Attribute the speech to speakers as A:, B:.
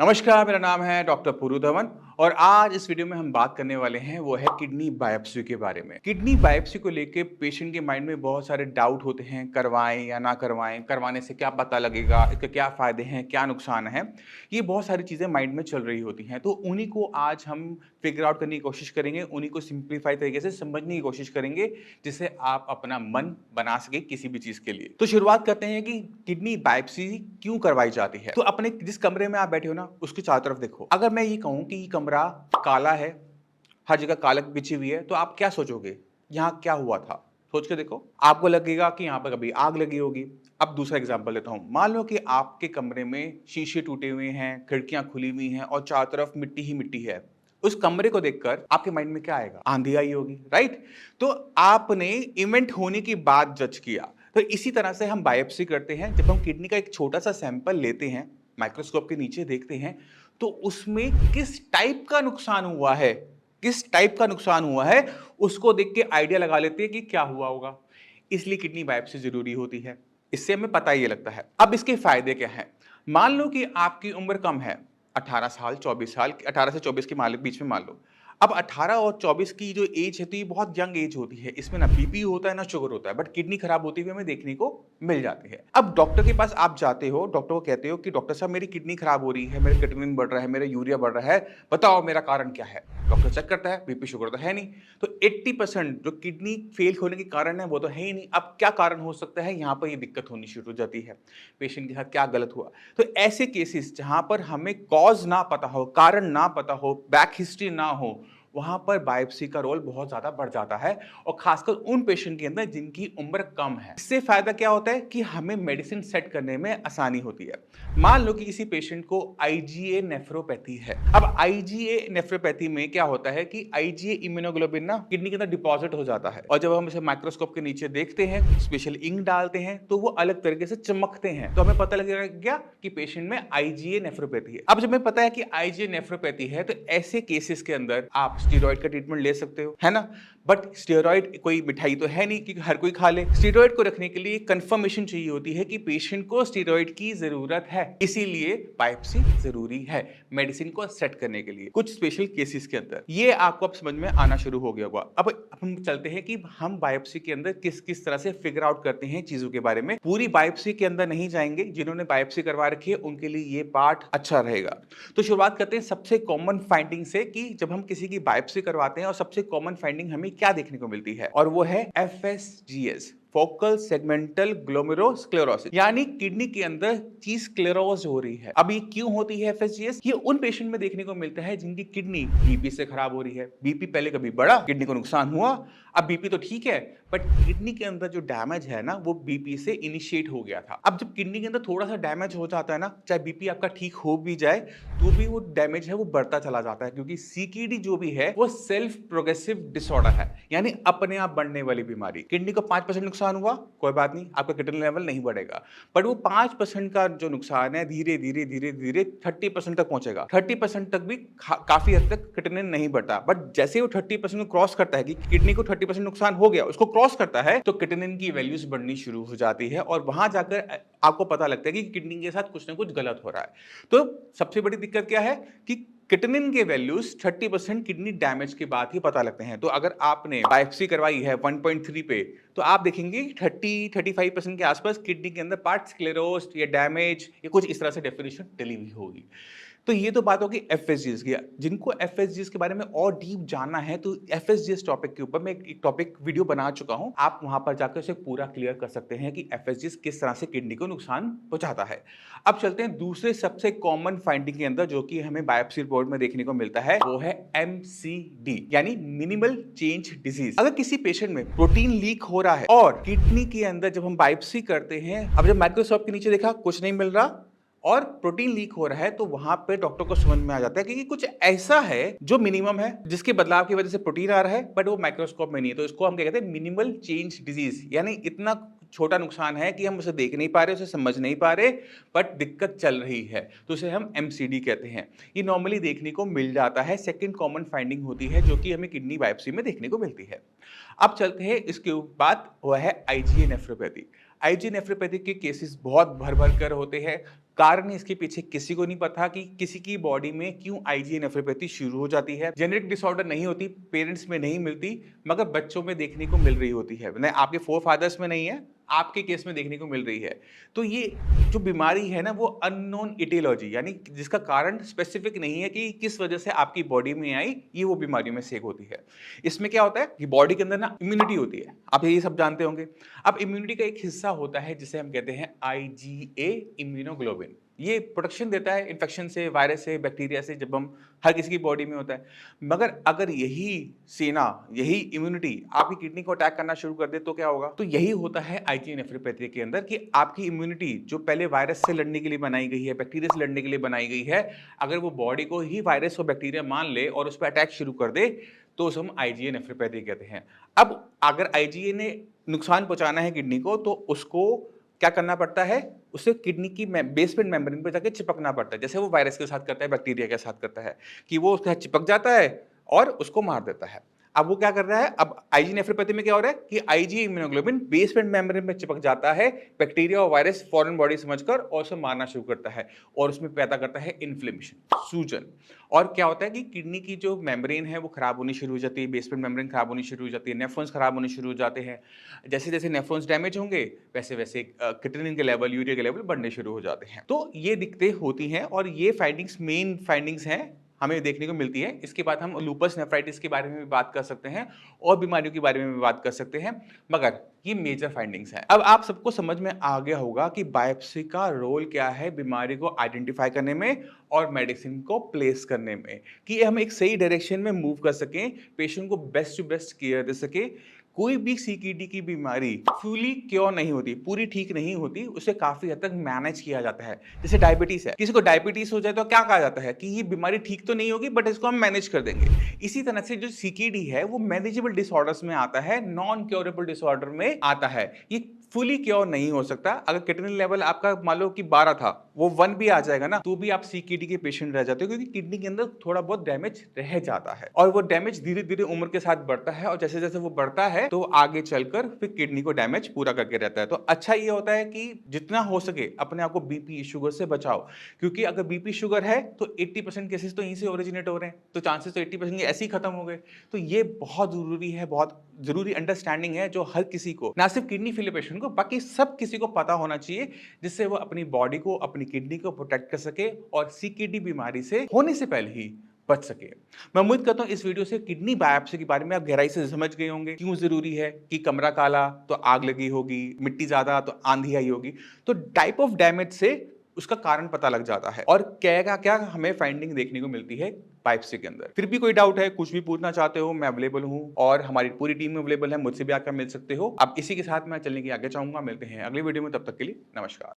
A: नमस्कार, मेरा नाम है डॉक्टर पुरु धवन और आज इस वीडियो में हम बात करने वाले हैं वो है किडनी बायोप्सी के बारे में। किडनी बायोप्सी को लेके पेशेंट के माइंड में बहुत सारे डाउट होते हैं, करवाएं या ना करवाएं, करवाने से क्या पता लगेगा, इसके क्या फायदे हैं, क्या नुकसान है। ये बहुत सारी चीज़ें माइंड में चल रही होती हैं, तो उन्हीं को आज हम फिगर आउट करने की कोशिश करेंगे, उन्हीं को सिंप्लीफाई तरीके से समझने की कोशिश करेंगे, जिससे आप अपना मन बना सके किसी भी चीज़ के लिए। तो शुरुआत करते हैं कि किडनी बायोप्सी क्यों करवाई जाती है। तो अपने जिस कमरे में आप बैठे हो ना, उसके चारों तरफ देखो। अगर मैं ये कहूँ कि ये कमरा काला है, हर जगह कालक बिछी हुई है, तो आप क्या सोचोगे? यहाँ क्या हुआ था? सोच के देखो। आपको लगेगा कि यहाँ पर कभी आग लगी होगी। अब दूसरा एग्जांपल लेता हूँ। मान लो कि आपके कमरे में शीशे टूटे हुए हैं, खिड़कियाँ खुली हुई हैं और चारों तरफ मिट्टी ही मिट्टी है। उस कमरे को देखकर आपके माइंड में क्या आएगा? आंधी आई होगी, राइट? तो आपने इवेंट होने की बात जज किया। तो इसी तरह से हम बायोप्सी करते हैं। जब हम किडनी का एक छोटा सा सैंपल लेते हैं, माइक्रोस्कोप के नीचे देखते हैं, तो उसमें किस टाइप का नुकसान हुआ है, किस टाइप का नुकसान हुआ है, उसको देख के आइडिया लगा लेते हैं कि क्या हुआ होगा। इसलिए किडनी बायोप्सी जरूरी होती है। इससे हमें पता ये लगता है। अब इसके फायदे क्या हैं? मान लो कि आपकी उम्र कम है, 18 साल, 24 साल, 18 से 24 के बीच में मान लो। अब 18 और 24 की जो एज है, तो ये बहुत यंग एज होती है। इसमें ना बीपी होता है, ना शुगर होता है, बट किडनी खराब होती हुई हमें देखने को मिल जाती है। अब डॉक्टर के पास आप जाते हो, डॉक्टर को कहते हो कि डॉक्टर साहब मेरी किडनी खराब हो रही है, मेरा क्रिएटिनिन बढ़ रहा है, मेरा यूरिया बढ़ रहा है, बताओ मेरा कारण क्या है। डॉक्टर चेक करता है, बीपी शुगर तो है नहीं। तो 80% जो किडनी फेल होने के कारण है वो तो है ही नहीं। अब क्या कारण हो सकता है, यहाँ पर ये दिक्कत होनी शुरू हो जाती है। पेशेंट के साथ क्या गलत हुआ। तो ऐसे केसेस जहां पर हमें कॉज ना पता हो, कारण ना पता हो, बैक हिस्ट्री ना हो, वहां पर बायोप्सी का रोल बहुत ज्यादा बढ़ जाता है, और खासकर उन पेशेंट के अंदर जिनकी उम्र कम है। इससे फायदा क्या होता है कि हमें मेडिसिन सेट करने में आसानी होती है। मान लो कि किसी पेशेंट को आईजीए नेफ्रोपैथी है। अब आईजीए नेफ्रोपैथी में क्या होता है कि आईजीए इम्यूनोग्लोबिन ना किडनी के अंदर डिपॉजिट हो जाता है, और जब हम इसे माइक्रोस्कोप के नीचे देखते हैं, स्पेशल इंक डालते हैं, तो वो अलग तरीके से चमकते हैं। तो हमें पता लगेगा क्या कि पेशेंट में आईजीए नेफ्रोपैथी है। अब जब हमें पता है कि आईजीए नेफ्रोपैथी है, तो ऐसे केसेस के अंदर आप स्टेरॉइड का ट्रीटमेंट ले सकते हो, है ना। बट स्टेरॉइड कोई मिठाई तो है नहीं कि हर कोई खा ले। स्टेरॉइड को रखने के लिए कंफर्मेशन चाहिए होती है कि पेशेंट को स्टेरॉइड की जरूरत है, इसीलिए बायोप्सी जरूरी है मेडिसिन को सेट करने के लिए कुछ स्पेशल केसेस के अंदर। ये आपको अब समझ में आना शुरू हो गया होगा। अब हम चलते हैं कि हम बायोप्सी के अंदर किस किस तरह से फिगर आउट करते हैं चीजों के बारे में। पूरी बायोप्सी के अंदर नहीं जाएंगे, जिन्होंने बायोप्सी करवा रखी है उनके लिए ये पार्ट अच्छा रहेगा। तो शुरुआत करते हैं सबसे कॉमन फाइंडिंग से कि जब हम किसी की बायोप्सी करवाते हैं और सबसे कॉमन फाइंडिंग हमें क्या देखने को मिलती है, और वो है एफएसजीएस, फोकल सेगमेंटल ग्लोमेरुलोस्क्लेरोसिस, यानी किडनी के अंदर चीज स्क्लेरोज हो रही है। अब ये क्यों होती है एफएसजीएस? ये उन पेशेंट में देखने को मिलता है जिनकी किडनी बीपी से खराब हो रही है। बीपी पहले कभी बढ़ा, किडनी को नुकसान हुआ, अब बीपी तो ठीक है, बट किडनी के अंदर जो डैमेज है ना, वो बीपी से इनिशिएट हो गया था। अब जब किडनी के अंदर थोड़ा सा डैमेज हो जाता है ना, चाहे बीपी आपका ठीक हो भी जाए, तो भी वो डैमेज है वो बढ़ता चला जाता है, क्योंकि सीकेडी जो भी है वो सेल्फ प्रोग्रेसिव डिसऑर्डर है, यानी अपने आप बढ़ने वाली बीमारी। किडनी को 5% नुकसान हुआ, कोई बात नहीं, आपका क्रिएटिनिन लेवल नहीं बढ़ेगा, बट वो 5% का जो नुकसान है धीरे धीरे धीरे धीरे 30% तक पहुंचेगा। 30% तक भी काफी हद तक क्रिएटिनिन नहीं बढ़ता, बट जैसे वो 30% को क्रॉस करता है कि किडनी को 30% नुकसान हो गया, उसको क्रॉस करता है, तो क्रिएटिनिन की वैल्यूज बढ़नी शुरू हो जाती है, और वहां जाकर आपको पता लगता है कि किडनी के साथ कुछ ना कुछ गलत हो रहा है। तो सबसे बड़ी दिक्कत क्या है कि क्रिएटिनिन के वैल्यूज 30% किडनी डैमेज के बाद ही पता लगते हैं। तो अगर आपने बायोप्सी करवाई है 1.3 पे, तो आप देखेंगे 30-35% के आसपास किडनी के अंदर पार्ट स्क्लेरोस्ड या डैमेज या कुछ इस तरह से डेफिनेशन डली हुई होगी। तो ये तो बात होगी एफएसजीएस की। जिनको एफएसजीएस के बारे में और डीप जानना है, तो एफएसजीएस टॉपिक के ऊपर मैं एक टॉपिक वीडियो बना चुका हूं, आप वहां पर जाकर उसे पूरा क्लियर कर सकते हैं कि एफएसजीएस किस तरह से किडनी को नुकसान पहुंचाता है। अब चलते हैं दूसरे सबसे कॉमन फाइंडिंग के अंदर, जो कि हमें बायोप्सी रिपोर्ट में देखने को मिलता है, वो है एमसीडी, यानी मिनिमल चेंज डिजीज। अगर किसी पेशेंट में प्रोटीन लीक हो रहा है और किडनी के अंदर जब हम बायोप्सी करते हैं, अब जब माइक्रोस्कोप के नीचे देखा कुछ नहीं मिल रहा और प्रोटीन लीक हो रहा है, तो वहां पे डॉक्टर को समझ में आ जाता है कि कुछ ऐसा है जो मिनिमम है, जिसके बदलाव की वजह से प्रोटीन आ रहा है, बट वो माइक्रोस्कोप में नहीं है। तो इसको हम क्या कहते हैं, मिनिमल चेंज डिजीज, यानी इतना छोटा नुकसान है कि हम उसे देख नहीं पा रहे, उसे समझ नहीं पा रहे, बट दिक्कत चल रही है, तो उसे हम एमसीडी कहते हैं। ये नॉर्मली देखने को मिल जाता है, सेकंड कॉमन फाइंडिंग होती है जो कि हमें किडनी बायोप्सी में देखने को मिलती है। अब चलते हैं इसके बाद, वह है आईजीए नेफ्रोपैथी। आईजीए नेफ्रोपैथी के केसेस बहुत भर-भर कर होते हैं। कारण इसके पीछे किसी को नहीं पता कि किसी की बॉडी में क्यों आईजीए नेफ्रोपैथी शुरू हो जाती है। जेनेटिक डिसऑर्डर नहीं होती, पेरेंट्स में नहीं मिलती, मगर बच्चों में देखने को मिल रही होती है। नहीं, आपके फोरफादर्स में नहीं है, आपके केस में देखने को मिल रही है। तो ये जो बीमारी है ना, वो अननोन एटियोलॉजी, यानी जिसका कारण स्पेसिफिक नहीं है कि किस वजह से आपकी बॉडी में आई, ये वो बीमारियों में से एक होती है। इसमें क्या होता है कि बॉडी के अंदर ना इम्यूनिटी होती है, आप ये सब जानते होंगे। अब इम्यूनिटी का एक हिस्सा होता है जिसे हम कहते हैं आईजीए इम्यूनोग्लोबिन। ये प्रोटेक्शन देता है इन्फेक्शन से, वायरस से, बैक्टीरिया से, जब हम हर किसी की बॉडी में होता है। मगर अगर यही सेना, यही इम्यूनिटी आपकी किडनी को अटैक करना शुरू कर दे तो क्या होगा? तो यही होता है आईजीए नेफ्रोपैथी के अंदर कि आपकी इम्यूनिटी जो पहले वायरस से लड़ने के लिए बनाई गई है, बैक्टीरिया से लड़ने के लिए बनाई गई है, अगर वो बॉडी को ही वायरस और बैक्टीरिया मान ले और उस पर अटैक शुरू कर दे, तो उसे हम आईजीए नेफ्रोपैथी कहते हैं। अब अगर आईजीए ने नुकसान पहुंचाना है किडनी को, तो उसको क्या करना पड़ता है? उसे किडनी की बेसमेंट मेम्ब्रेन पे जाके चिपकना पड़ता है, जैसे वो वायरस के साथ करता है, बैक्टीरिया के साथ करता है, कि वो उसके साथ चिपक जाता है और उसको मार देता है। अब वो क्या कर रहा है? अब आईजी नेफ्रोपैथी में क्या हो रहा है कि आईजी इम्यूनोग्लोबिन बेसमेंट मेम्ब्रेन में चिपक जाता है, बैक्टीरिया और वायरस फॉरेन बॉडी समझकर, और उसे मारना शुरू करता है और उसमें पैदा करता है इन्फ्लेमेशन, सूजन। और क्या होता है कि किडनी की जो मेम्ब्रेन है वो खराब होनी शुरू हो जाती है, बेसमेंट मेम्ब्रेन खराब होनी शुरू हो जाती है, नेफ्रॉन्स खराब होने शुरू हो जाते हैं। जैसे जैसे नेफ्रॉन्स डैमेज होंगे, वैसे वैसे क्रिएटिनिन के लेवल, यूरिया के लेवल बढ़ने शुरू हो जाते हैं। तो ये दिक्कतें होती हैं और ये फाइंडिंग्स मेन फाइंडिंग्स हैं, हमें देखने को मिलती है। इसके बाद हम लूपस नेफ्राइटिस के बारे में भी बात कर सकते हैं और बीमारियों के बारे में भी बात कर सकते हैं, मगर ये मेजर फाइंडिंग्स हैं। अब आप सबको समझ में आ गया होगा कि बायोप्सी का रोल क्या है बीमारी को आइडेंटिफाई करने में और मेडिसिन को प्लेस करने में, कि हम एक सही डायरेक्शन में मूव कर सकें, पेशेंट को बेस्ट टू बेस्ट केयर दे सके। कोई भी सीकेडी की बीमारी फुली क्योर नहीं होती, पूरी ठीक नहीं होती, उसे काफी हद तक मैनेज किया जाता है। जैसे डायबिटीज है, किसी को डायबिटीज हो जाए तो क्या कहा जाता है कि ये बीमारी ठीक तो नहीं होगी, बट इसको हम मैनेज कर देंगे। इसी तरह से जो सीकेडी है वो मैनेजेबल डिसऑर्डर्स में आता है, नॉन क्योरेबल डिसऑर्डर में आता है। ये फुली क्योर नहीं हो सकता। अगर किडनी लेवल आपका मान लो कि 12 था, वो 1 भी आ जाएगा ना, तो भी आप सीकेडी के पेशेंट रह जाते हो, क्योंकि किडनी के अंदर थोड़ा बहुत डैमेज रह जाता है और वो डैमेज धीरे धीरे उम्र के साथ बढ़ता है, और जैसे जैसे वो बढ़ता है तो आगे चलकर फिर किडनी को डैमेज पूरा करके रहता है। तो अच्छा ये होता है कि जितना हो सके अपने आप को बीपी शुगर से बचाओ, क्योंकि अगर बीपी शुगर है तो 80% केसेस तो यहीं से ओरिजिनेट हो रहे हैं, तो चांसेस तो 80% ऐसे ही खत्म हो गए। तो ये बहुत जरूरी है, बहुत जरूरी अंडरस्टैंडिंग है, जो हर किसी को, ना सिर्फ किडनी फेलियर पेशेंट को, बाकी सब किसी को पता होना चाहिए, जिससे वो अपनी बॉडी को, अपनी किडनी को प्रोटेक्ट कर सके और सीकेडी बीमारी से होने से पहले ही बच सके। मैं उम्मीद करता हूं इस वीडियो से किडनी बायोप्सी के बारे में आप गहराई से समझ गए होंगे, क्यों जरूरी है, कि कमरा काला तो आग लगी होगी, मिट्टी ज्यादा तो आंधी आई होगी, तो टाइप ऑफ डैमेज से उसका कारण पता लग जाता है और क्या क्या हमें फाइंडिंग देखने को मिलती है बायोप्सी के अंदर। फिर भी कोई डाउट है, कुछ भी पूछना चाहते हो, मैं अवेलेबल हूं और हमारी पूरी टीम अवेलेबल है, मुझसे भी आकर मिल सकते हो। अब इसी के साथ मैं चलने की आगे चाहूंगा। मिलते हैं अगली वीडियो में, तब तक के लिए नमस्कार।